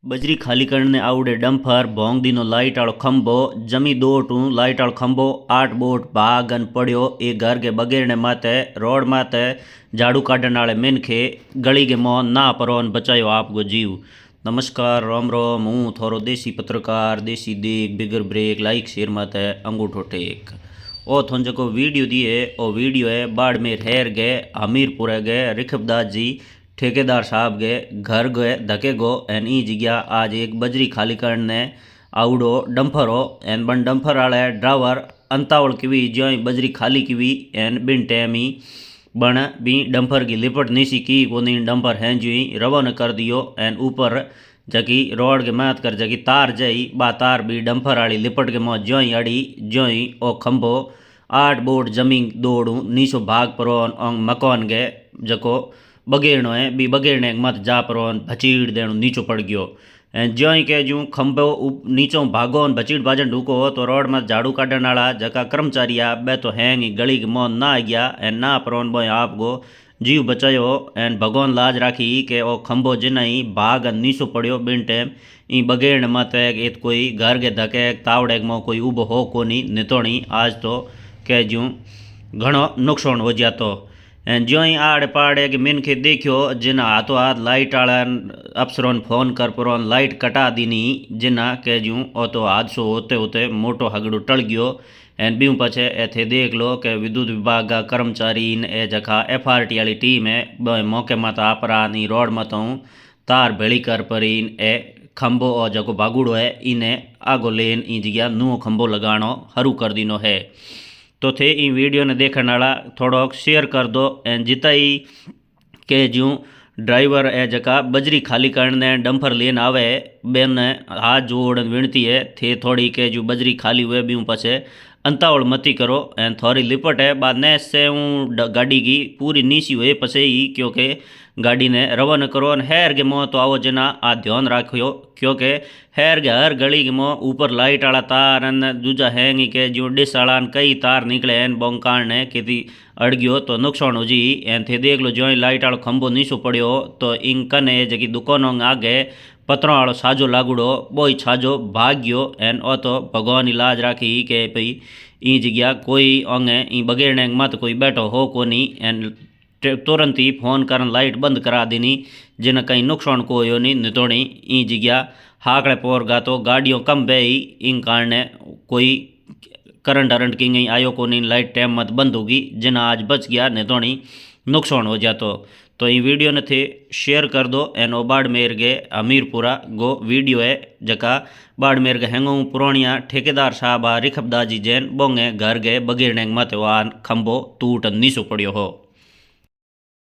बजरी खाली करने आवड़े डंपर भोंग दिनो लाइट आलो खंभो जमी दो टू लाइट आलो खंभो 8 बोट भागन पड़ियो एक घर के बगेरने माते रोड माते झाड़ू काटन आले मिनखे गली के मोह ना परोन बचायो आपको जीव। नमस्कार राम राम, हूँ थोरो देसी पत्रकार देसी देख बिगर ब्रेक लाइक शेयर माते अंगूठो टेक। ओ थोन जको वीडियो दिए ओ वीडियो है बाड़मेर हेर गए हमीरपुर गए रिखबदास जी ठेकेदार साहब के घर गए धके गो एन ई जगह आज एक बजरी खाली करने आवड़ो डंपर हो एन बन डंपर आले ड्राइवर अंतावल की ज्यो बजरी खाली की एन बिन टाइम ही बन भी डंपर की लिपट नीसी की कोनी डंपर हैं जुई रवाना कर दियो एन ऊपर जकी रोड के मात कर जकी तार जई बा तार भी डंपर आली लिपट के मो ज्योई अड़ी ज्योई ओ खंभो 8 बोट जमीन दौड़ू नीसो भाग परोन ओंग मकान गए जको बगेड़नो है बी बगेड़ने मत जा परोन भचीड़ देणु नीचो पड़ गयो। ज्यों ही के जूँ खंभो नीचों भागो भचीड़ बाजन ढूको तो रोड में झाड़ू काटन वाला जका कर्मचारी आ बे तो हैंग गली के मोन ना आ गया एन ना परोन बोय आप गो जीव बचायो एन भगवान लाज राखी के ओ खंभो जिना ही भाग नीचो पड़ियो बिन टाइम ई बगेड़ मत इत कोई घर के धके तावड़े मो कोई उबो हो कोनी नितोणी आज तो के जूँ घणो नुकसान हो जातो। ज्यों ही आड़े पाड़े के मिनखे देखियो जिना हाथों हाथ लाइट आला अफसरों फोन कर परोन लाइट कटा दीनी जिना के जूँ ओ तो हादसो होते होते मोटो हगड़ो टल गयो। एन बीऊ पछे एथे देख लो के विद्युत विभाग का कर्मचारी ए जखा FRT वाली टीम है मौके मत आपरा नी रोड मतों तार भेड़ी कर परीन ए खंभो और जको भागुड़ो है इन्हें आगो लेन ई जगह नुओ खंभो लगानो हरू कर दीनो है। तो थे इन वीडियो ने देखने वाला थोड़ा शेयर कर दो एन जिता ही के जूँ ड्राइवर ए जका बजरी खाली करने डंपर लेन आवे बेन हाथ जोड़ विनती है थे थोड़ी के जो बजरी खाली हुए भी पछे अंतावल मती करो एन थोड़ी लिपट है बाद ने से गाड़ी की पूरी नीसी हुए पसे ही क्योंकि गाड़ी ने रवाना करो हैर के मोह तो आओ जना आ ध्यान रखियो क्योंकि हैर के हर गली के मोह ऊपर लाइट वाला तार दूजा हैंगी के जो डिस वाला कई तार निकले हैं बोंकार ने किसी अड़ गयो तो नुकसान हो जी एन थे देख लो जो लाइट वालो खंभो नीचो पड़ियो तो इंकन है जकी दुकानों आगे पत्रों वालो साजो लागूड़ो बोई छाजो भाग गयो एन ओ तो भगवान इलाज राखी के भई ई जगह कोई अंगे ई बगेड़ने मत कोई बैठो हो कोनी एन तुरंत ही फोन कर लाइट बंद करा देनी जिन कहीं नुकसान को हो नहीं नितोड़ी ई जगह हाकड़े पोर गा तो गाड़ियों कम बे ही इन कारण कोई करंट अरंट की गई आयो को नहीं लाइट टाइम मत बंद होगी जिना आज बच गया नितोड़ी नुकसान हो जातो। तो ये वीडियो ने थे शेयर कर दो एन ओ बाड़मेर गे हमीरपुरा गो वीडियो है जका बाड़मेर के हैंगो पुरानिया ठेकेदार साहब रिखबदास जी जैन बोंगे घर गए बगेड़ने मत वान खंभो टूट नीसो पड़ियो हो।